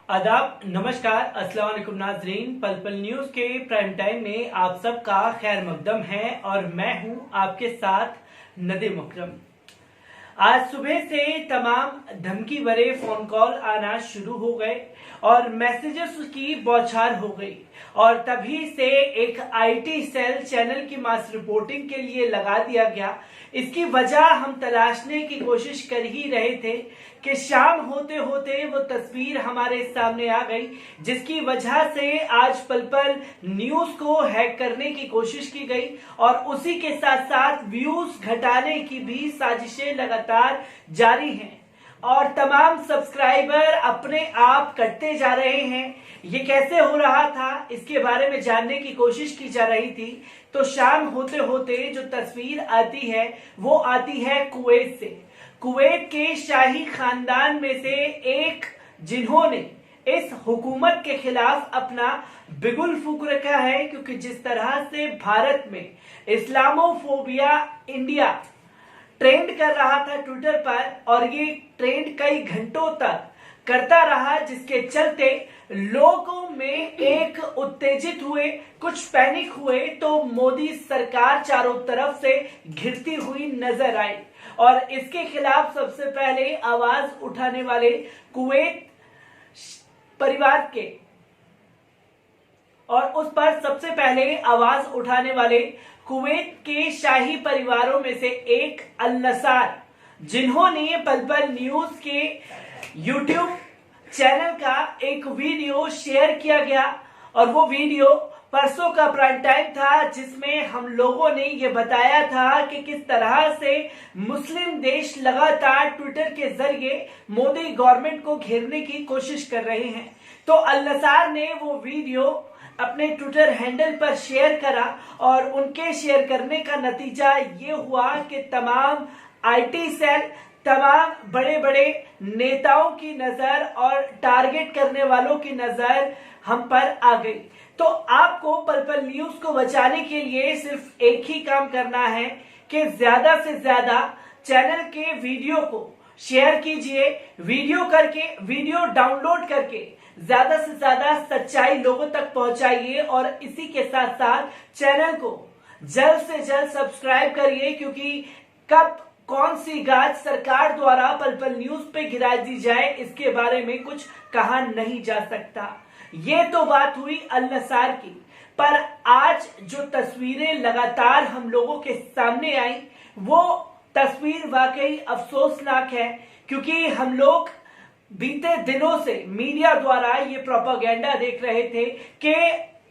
आदाब, नमस्कार, अस्सलाम वालेकुम नाजरीन। पल पल न्यूज के प्राइम टाइम में आप सबका खैर मकदम है और मैं हूं आपके साथ नदीम मुकरम। आज सुबह से तमाम धमकी भरे फोन कॉल आना शुरू हो गए और मैसेजेस की बौछार हो गई और तभी से एक आईटी सेल चैनल की मास रिपोर्टिंग के लिए लगा दिया गया। इसकी वजह हम तलाशने की कोशिश कर ही रहे थे कि शाम होते होते वो तस्वीर हमारे सामने आ गई, जिसकी वजह से आज पल पल न्यूज को हैक करने की कोशिश की गई और उसी के साथ साथ व्यूज घटाने की भी साजिशें लगातार जारी हैं और तमाम सब्सक्राइबर अपने आप कटते जा रहे हैं। ये कैसे हो रहा था, इसके बारे में जानने की कोशिश की जा रही थी। तो शाम होते होते जो तस्वीर आती है वो आती है कुवैत से। कुवैत के शाही खानदान में से एक, जिन्होंने इस हुकूमत के खिलाफ अपना बिगुल फूंक रखा है, क्योंकि जिस तरह से भारत में इस्लामोफोबिया इंडिया ट्रेंड कर रहा था ट्विटर पर और ये ट्रेंड कई घंटों तक करता रहा, जिसके चलते लोगों में एक उत्तेजित हुए, कुछ पैनिक हुए, तो मोदी सरकार चारों तरफ से घिरती हुई नजर आई और इसके खिलाफ सबसे पहले आवाज उठाने वाले कुवैत परिवार के और उस पर सबसे पहले आवाज उठाने वाले कुवैत के शाही परिवारों में से एक अल नसार, जिन्होंने पल पल न्यूज के यूट्यूब चैनल का एक वीडियो शेयर किया गया और वो वीडियो परसों का प्राइम टाइम था, जिसमें हम लोगों ने ये बताया था कि किस तरह से मुस्लिम देश लगातार ट्विटर के जरिए मोदी गवर्नमेंट को घेरने की कोशिश कर रहे हैं। तो अल नसार ने वो वीडियो अपने ट्विटर हैंडल पर शेयर करा और उनके शेयर करने का नतीजा ये हुआ कि तमाम आईटी सेल, तमाम बड़े बड़े नेताओं की नजर और टारगेट करने वालों की नजर हम पर आ गई। तो आपको पल पल न्यूज को बचाने के लिए सिर्फ एक ही काम करना है कि ज्यादा से ज्यादा चैनल के वीडियो को शेयर कीजिए, वीडियो डाउनलोड करके ज्यादा से ज्यादा सच्चाई लोगों तक पहुंचाइए और इसी के साथ साथ चैनल को जल्द से जल्द सब्सक्राइब करिए, क्योंकि कब कौन सी गाज सरकार द्वारा पल पल न्यूज पे गिरा दी जाए इसके बारे में कुछ कहा नहीं जा सकता। ये तो बात हुई अल नसार की, पर आज जो तस्वीरें लगातार हम लोगों के सामने आई वो तस्वीर वाकई अफसोसनाक है, क्योंकि हम लोग बीते दिनों से मीडिया द्वारा ये प्रोपेगेंडा देख रहे थे कि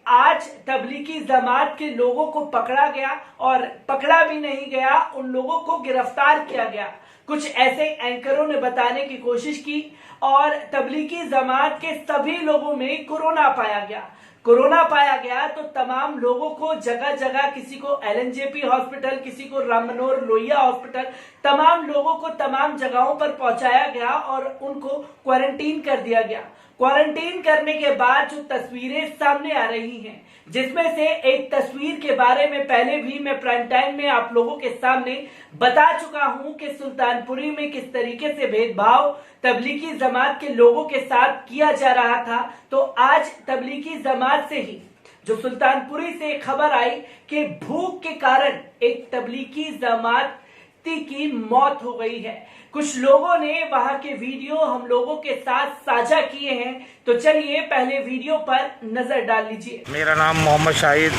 आज तबलीगी जमात के लोगों को पकड़ा गया और पकड़ा भी नहीं गया, उन लोगों को गिरफ्तार किया गया। कुछ ऐसे एंकरों ने बताने की कोशिश की और तबलीगी जमात के सभी लोगों में कोरोना पाया गया तो तमाम लोगों को जगह जगह, किसी को एलएनजेपी हॉस्पिटल, किसी को राम मनोहर लोहिया हॉस्पिटल, तमाम लोगों को तमाम जगहों पर पहुंचाया गया और उनको क्वारंटीन कर दिया गया। क्वारंटीन करने के बाद जो तस्वीरें सामने आ रही हैं, जिसमें से एक तस्वीर के बारे में पहले भी मैं प्राइम टाइम में आप लोगों के सामने बता चुका हूं कि सुल्तानपुरी में किस तरीके से भेदभाव तबलीगी जमात के लोगों के साथ किया जा रहा था। तो आज तबलीगी जमात से ही जो सुल्तानपुरी से खबर आई कि भूख के कारण एक तबलीगी जमाती की मौत हो गई है। कुछ लोगों ने वहां के वीडियो हम लोगों के साथ साझा किए हैं, तो चलिए पहले वीडियो पर नजर डाल लीजिए। मेरा नाम मोहम्मद शाहिद,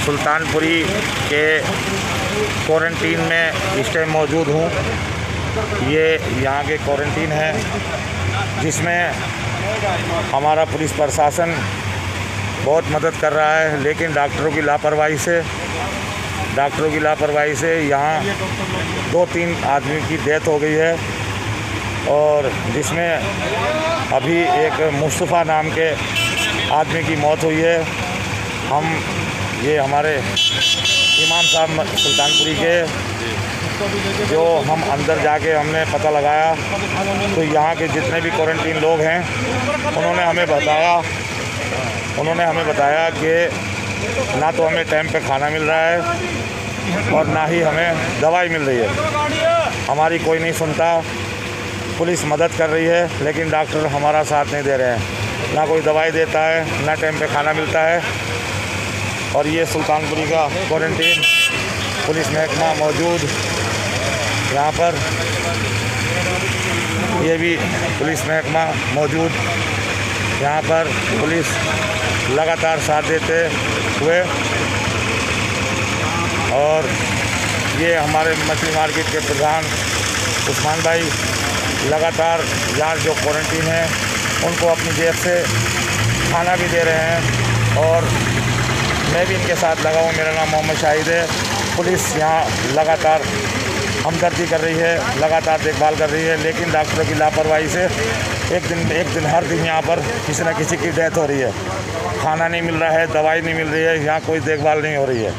सुल्तानपुरी के क्वारंटीन में इस टाइम मौजूद हूँ। ये यहाँ के क्वारंटीन है, जिसमें हमारा पुलिस प्रशासन बहुत मदद कर रहा है, लेकिन डॉक्टरों की लापरवाही से यहाँ 2-3 आदमी की डेथ हो गई है और जिसमें अभी एक मुस्तफ़ा नाम के आदमी की मौत हुई है। ये हमारे इमाम साहब सुल्तानपुरी के, जो हम अंदर जाके हमने पता लगाया तो यहाँ के जितने भी क्वारंटीन लोग हैं उन्होंने हमें बताया कि ना तो हमें टाइम पे खाना मिल रहा है और ना ही हमें दवाई मिल रही है। हमारी कोई नहीं सुनता। पुलिस मदद कर रही है, लेकिन डॉक्टर हमारा साथ नहीं दे रहे हैं। ना कोई दवाई देता है, ना टाइम पे खाना मिलता है। और ये सुल्तानपुरी का क्वारंटीन पुलिस महकमा मौजूद यहाँ पर, ये भी पुलिस महकमा मौजूद यहाँ पर, पुलिस लगातार साथ देते हुए। और ये हमारे मछली मार्केट के प्रधान उस्मान भाई लगातार यहाँ जो क्वारंटीन है उनको अपनी जेब से खाना भी दे रहे हैं। और मैं भी इनके साथ लगा हूँ। मेरा नाम मोहम्मद शाहिद है। पुलिस यहाँ लगातार हमदर्दी कर रही है, लगातार देखभाल कर रही है, लेकिन डॉक्टरों की लापरवाही से एक दिन हर दिन यहाँ पर किसी न किसी की डेथ हो रही है। खाना नहीं मिल रहा है, दवाई नहीं मिल रही है, यहाँ कोई देखभाल नहीं हो रही है।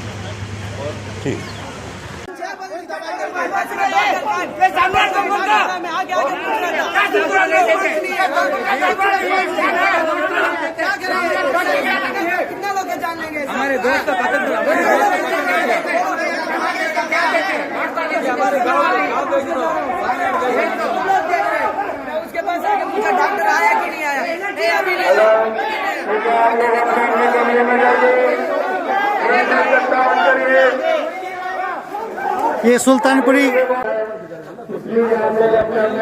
ठीक हमारे दोस्त उसके पास आके पूछा डॉक्टर आया कि नहीं आया? नहीं, अभी नहीं ये सुल्तानपुरी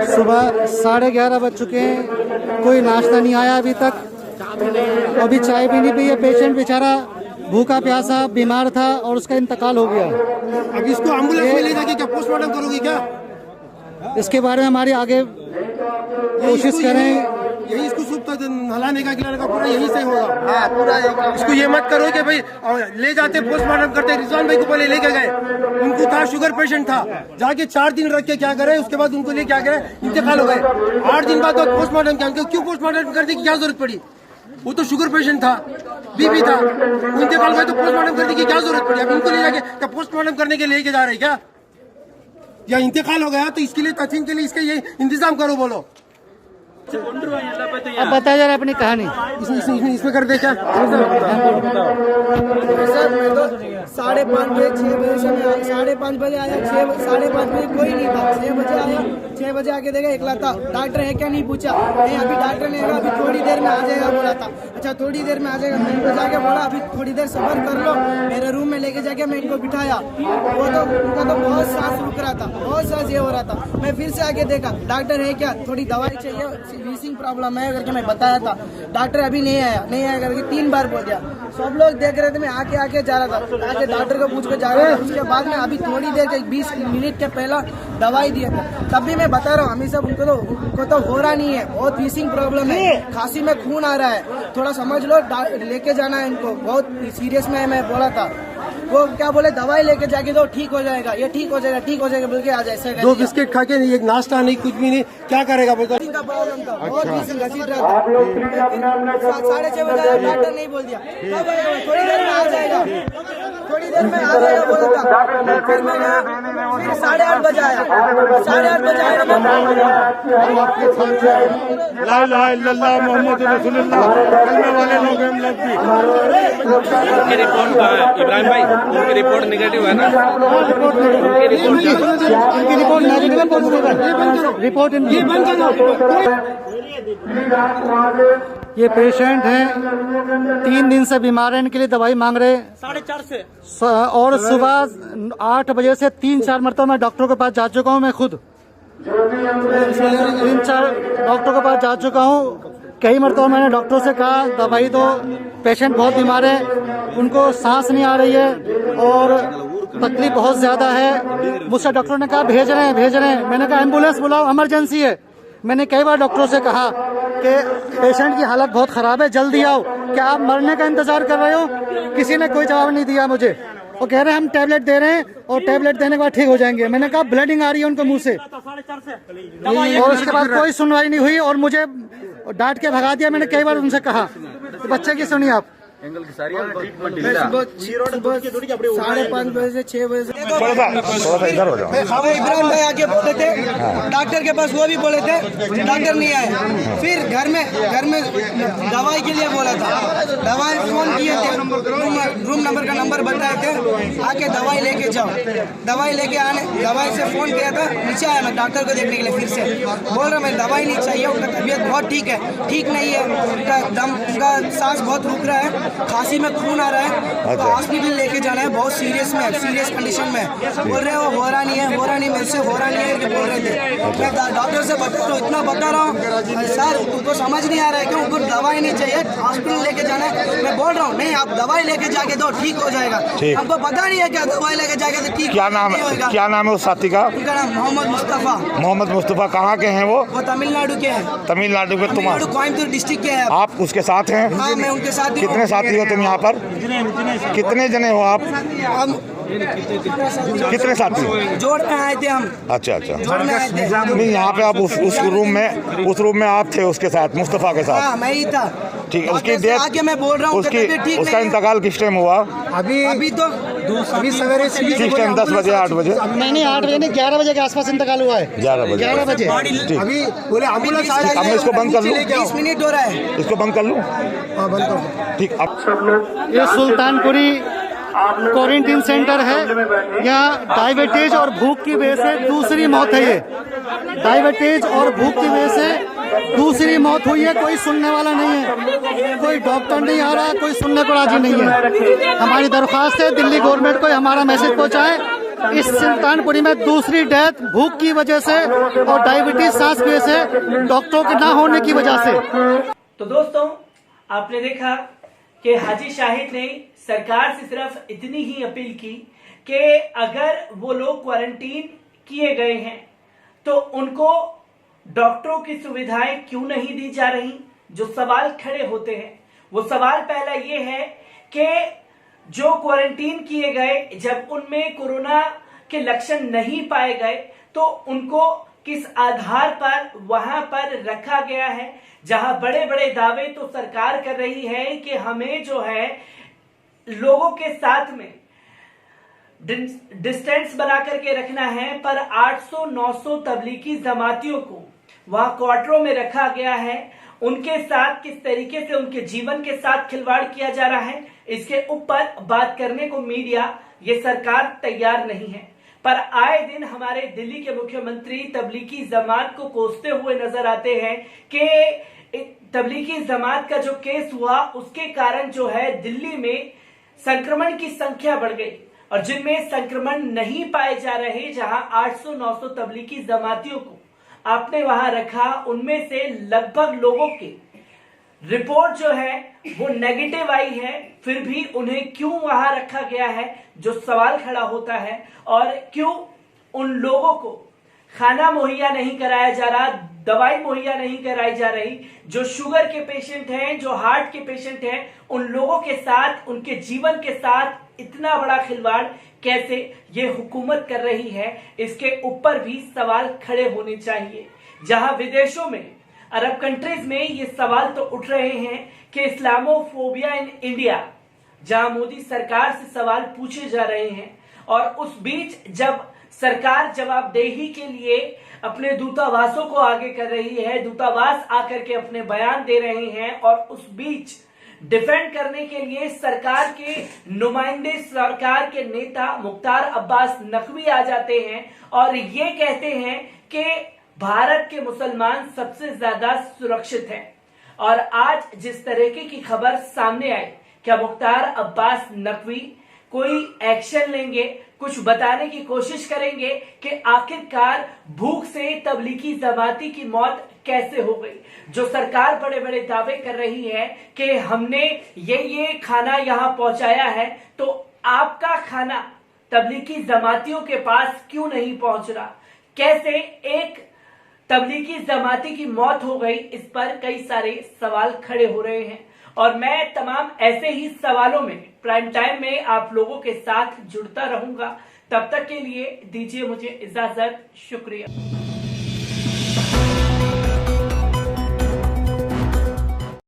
सुबह 11:30 बज चुके हैं, कोई नाश्ता नहीं आया अभी तक, अभी चाय भी नहीं पी है। पेशेंट बेचारा भूखा प्यासा बीमार था और उसका इंतकाल हो गया। अब इसको एम्बुलेंस में ले जाके क्या पोस्टमार्टम करोगी क्या? इसके बारे में हमारी आगे कोशिश करें। यही इसको सुबह हलाने का खिलाने का पूरा यही से होगा। पूरा इसको ये मत करो कि भाई ले जाते पोस्टमार्टम करते। रिजवान भाई को पहले लेके गए, उनको था शुगर पेशेंट था, जाके 4 दिन रख के क्या करे, उसके बाद उनको ले क्या करे, इंतकाल हो गए। 8 दिन बाद तो पोस्टमार्टम किया। क्यों पोस्टमार्टम करने की क्या जरूरत पड़ी? वो तो शुगर पेशेंट था, बीपी था, इंतकाल हुआ तो पोस्टमार्टम करने की क्या जरूरत पड़ी? अब इनको ले जाके क्या पोस्टमार्टम करने के लेके जा रहे क्या? या इंतकाल हो गया तो इसके लिए तथ्य के लिए इसका ये इंतजाम करो। बोलो अब बताया जा रहा है अपनी कहानी। इसमें कर दे क्या? सर मैं तो 5:30 बजे 6 बजे से मैं 5:30 बजे आया, 5:30 बजे कोई नहीं था। 6 बजे आया, 6 बजे आके देखा एकला था। डॉक्टर है क्या नहीं पूछा, नहीं अभी डॉक्टर ने कहा अभी थोड़ी देर में आ जाएगा बोला था। अच्छा थोड़ी देर में आ जाएगा, मैं इनको जाके बोला अभी थोड़ी देर सब्र कर लो। मेरे रूम में लेके जाके मैं इनको बिठाया, वो तो उनका तो बहुत सांस रुक रहा था, बहुत सांस ये हो रहा था। मैं फिर से आके देखा डॉक्टर है क्या, थोड़ी दवाई चाहिए, वीसिंग प्रॉब्लम है करके मैं बताया था। डॉक्टर अभी नहीं आया करके 3 बार बोल दिया। सब लोग देख रहे थे, मैं आके जा रहा था, आके डॉक्टर को पूछ के जा रहा था। उसके बाद में अभी थोड़ी देर के 20 मिनट के पहला दवाई दिया था। तब भी मैं बता रहा हूँ हमें सब उनको तो हो रहा नहीं है, बहुत वीसिंग प्रॉब्लम है, खांसी में खून आ रहा है, थोड़ा समझ लो, लेके जाना है इनको, बहुत सीरियस में है। मैं बोला था वो क्या बोले दवाई लेके जाके दो ठीक हो जाएगा, ये ठीक हो जाएगा बोल के आ जाए। 2 बिस्किट खा के एक नाश्ता नहीं, कुछ भी नहीं, क्या करेगा बोलता? का प्रॉब्लम था, बहुत घसीट रहा था। 6:30 बजे आया, डॉक्टर नहीं बोल दिया कब आएगा, थोड़ी देर में आ जाएगा, थोड़ी देर में आ जाएगा बोला था। फिर मैं गया, फिर 8:30 बजे आया, 8:30 बजे आया ला इलाहा इल्लल्लाह मोहम्मद रसूलुल्लाह कलमे वाले लोग हम लोग भी। उनकी रिपोर्ट कहाँ है इब्राहिम भाई? उनकी रिपोर्ट नेगेटिव है ना? उनकी रिपोर्ट नेगेटिव है, रिपोर्ट इनकी। ये पेशेंट हैं, 3 दिन से बीमार है, इनके लिए दवाई मांग रहे हैं 4:30 से। और सुबह 8 बजे से 3-4 मरतबा मैं डॉक्टरों के पास जा चुका हूँ। मैं खुद 3-4 डॉक्टरों के पास जा चुका हूँ। कई मरतबा मैंने डॉक्टरों से कहा दवाई दो, पेशेंट बहुत बीमार है, उनको सांस नहीं आ रही है और तकलीफ बहुत ज्यादा है। मुझसे डॉक्टरों ने कहा भेज रहे हैं। मैंने कहा एम्बुलेंस बुलाओ, इमरजेंसी है। मैंने कई बार डॉक्टरों से कहा कि पेशेंट की हालत बहुत खराब है, जल्दी आओ, क्या आप मरने का इंतजार कर रहे हो? किसी ने कोई जवाब नहीं दिया मुझे। और कह रहे हैं हम टैबलेट दे रहे हैं और टैबलेट देने के बाद ठीक हो जाएंगे। मैंने कहा ब्लीडिंग आ रही है उनको मुंह से, और उसके बाद कोई सुनवाई नहीं हुई और मुझे डांट के भगा दिया। मैंने कई बार उनसे कहा बच्चे की सुनिए आप, मैं सुबह 5:30 बजे से 6 बजे से थोड़ा सा इधर हो जाओ। इब्राहिम भाई आके बोले थे डॉक्टर के पास, वो भी बोले थे डॉक्टर नहीं आए। फिर घर में दवाई के लिए बोला था, दवाई फोन किए थे, रूम नंबर का नंबर बताए थे, आके दवाई लेके जाओ। दवाई लेके आने, दवाई से फोन किया था, नीचे आया मैं डॉक्टर को देखने के लिए। फिर से बोल रहा मैं दवाई नहीं चाहिए, उनका तबीयत बहुत ठीक है, ठीक नहीं है, उनका दम, उनका सांस बहुत रुक रहा है, खांसी में खून आ रहा है, तो हॉस्पिटल लेके जाना है, बहुत सीरियस में, सीरियस कंडीशन में। बोल रहे हो रहा नहीं है, हो रहा नहीं, मेरे से हो रहा नहीं है कि बोल रहे थे। मैं डॉक्टर से बता रहा हूँ, इतना बता रहा हूँ सर, उनको समझ नहीं आ रहा है कि उनको दवाई नहीं चाहिए, हॉस्पिटल लेके जाना है। मैं बोल रहा हूँ नहीं, आप दवाई लेके जाके दो, ठीक हो जाएगा। आपको पता नहीं है क्या दवाई लेके जाके तो ठीक क्या नाम है उस साथी का? उनका नाम मोहम्मद मुस्तफा। मोहम्मद मुस्तफा कहाँ के हैं वो? तमिलनाडु के हैं। तमिलनाडु के। तुम कोयम्बतूर डिस्ट्रिक्ट के हैं। आप उसके साथ हैं? हाँ, मैं उनके साथ। कितने साथी हो तुम यहाँ पर? कितने जने हो आप? हम कितने साथी हो? जोड़ में आए थे हम। अच्छा जोड़ में आए थे। नहीं, यहाँ पे आप उस रूम में आप थे उसके साथ, मुस्तफा के साथ? हाँ, मैं ही था। ठीक है। उसकी डेथ, आके मैं बोल रहा हूँ उसका इंतकाल किस टाइम हुआ? अभी तो सवेरे किस टाइम? 10 बजे, 8 बजे? नहीं 8 बजे नहीं, 11 बजे के आसपास इंतकाल हुआ है। 11 बजे। ठीक। अभी बोले एम्बुलेंस आ अब मैं इसको बंद कर लूँ? 20 मिनट हो रहा है। इसको बंद कर लूँ? हाँ, बंद कर दो। ठीक। अब ये सुल्तानपुरी क्वारंटीन सेंटर है। यहाँ डायबिटीज और भूख की वजह से दूसरी मौत है। ये डायबिटीज और भूख की वजह से दूसरी मौत हुई है। कोई सुनने वाला नहीं है, कोई डॉक्टर नहीं आ रहा, कोई सुनने को राजी नहीं है। हमारी दरख्वास्त है दिल्ली गवर्नमेंट को हमारा मैसेज पहुँचाए, इस सुल्तानपुरी में दूसरी डेथ भूख की वजह से और डायबिटीज सांस की वजह से, डॉक्टरों के ना होने की वजह से। तो दोस्तों, आपने देखा कि हाजी शाहिद ने सरकार से सिर्फ इतनी ही अपील की कि अगर वो लोग क्वारंटीन किए गए हैं तो उनको डॉक्टरों की सुविधाएं क्यों नहीं दी जा रही। जो सवाल खड़े होते हैं, वो सवाल पहला ये है कि जो क्वारंटीन किए गए, जब उनमें कोरोना के लक्षण नहीं पाए गए तो उनको किस आधार पर वहां पर रखा गया है, जहां बड़े बड़े दावे तो सरकार कर रही है कि हमें जो है लोगों के साथ में डिस्टेंस बना करके रखना है, पर 800-900 तबलीगी जमातियों को वहां क्वार्टरों में रखा गया है। उनके साथ किस तरीके से उनके जीवन के साथ खिलवाड़ किया जा रहा है, इसके ऊपर बात करने को मीडिया, ये सरकार तैयार नहीं है। पर आए दिन हमारे दिल्ली के मुख्यमंत्री तबलीगी जमात को कोसते हुए नजर आते हैं कि तबलीगी जमात का जो केस हुआ उसके कारण जो है दिल्ली में संक्रमण की संख्या बढ़ गई, और जिनमें संक्रमण नहीं पाए जा रहे, जहां 800-900 तबलीगी जमातियों को आपने वहां रखा, उनमें से लगभग लोगों की रिपोर्ट जो है वो नेगेटिव आई है, फिर भी उन्हें क्यों वहां रखा गया है, जो सवाल खड़ा होता है। और क्यों उन लोगों को खाना मुहैया नहीं कराया जा रहा, दवाई मुहैया नहीं कराई जा रही। जो शुगर के पेशेंट हैं, जो हार्ट के पेशेंट हैं, उन लोगों के साथ, उनके जीवन के साथ इतना बड़ा खिलवाड़ कैसे ये हुकूमत कर रही है, इसके ऊपर भी सवाल खड़े होने चाहिए। जहां विदेशों में, अरब कंट्रीज में ये सवाल तो उठ रहे हैं कि इस्लामोफोबिया इन इंडिया, जहां मोदी सरकार से सवाल पूछे जा रहे हैं, और उस बीच जब सरकार जवाबदेही के लिए अपने दूतावासों को आगे कर रही है, दूतावास आकर के अपने बयान दे रहे हैं, और उस बीच डिफेंड करने के लिए सरकार के नुमाइंदे, सरकार के नेता मुख्तार अब्बास नकवी आ जाते हैं और ये कहते हैं कि भारत के मुसलमान सबसे ज्यादा सुरक्षित हैं। और आज जिस तरीके की खबर सामने आई, क्या मुख्तार अब्बास नकवी कोई एक्शन लेंगे, कुछ बताने की कोशिश करेंगे कि आखिरकार भूख से तबलीगी जमाती की मौत कैसे हो गई। जो सरकार बड़े बड़े दावे कर रही है कि हमने ये खाना यहां पहुंचाया है, तो आपका खाना तबलीगी जमातियों के पास क्यों नहीं पहुंच रहा, कैसे एक तबलीगी जमाती की मौत हो गई, इस पर कई सारे सवाल खड़े हो रहे हैं। और मैं तमाम ऐसे ही सवालों में प्राइम टाइम में आप लोगों के साथ जुड़ता रहूंगा। तब तक के लिए दीजिए मुझे इजाजत। शुक्रिया।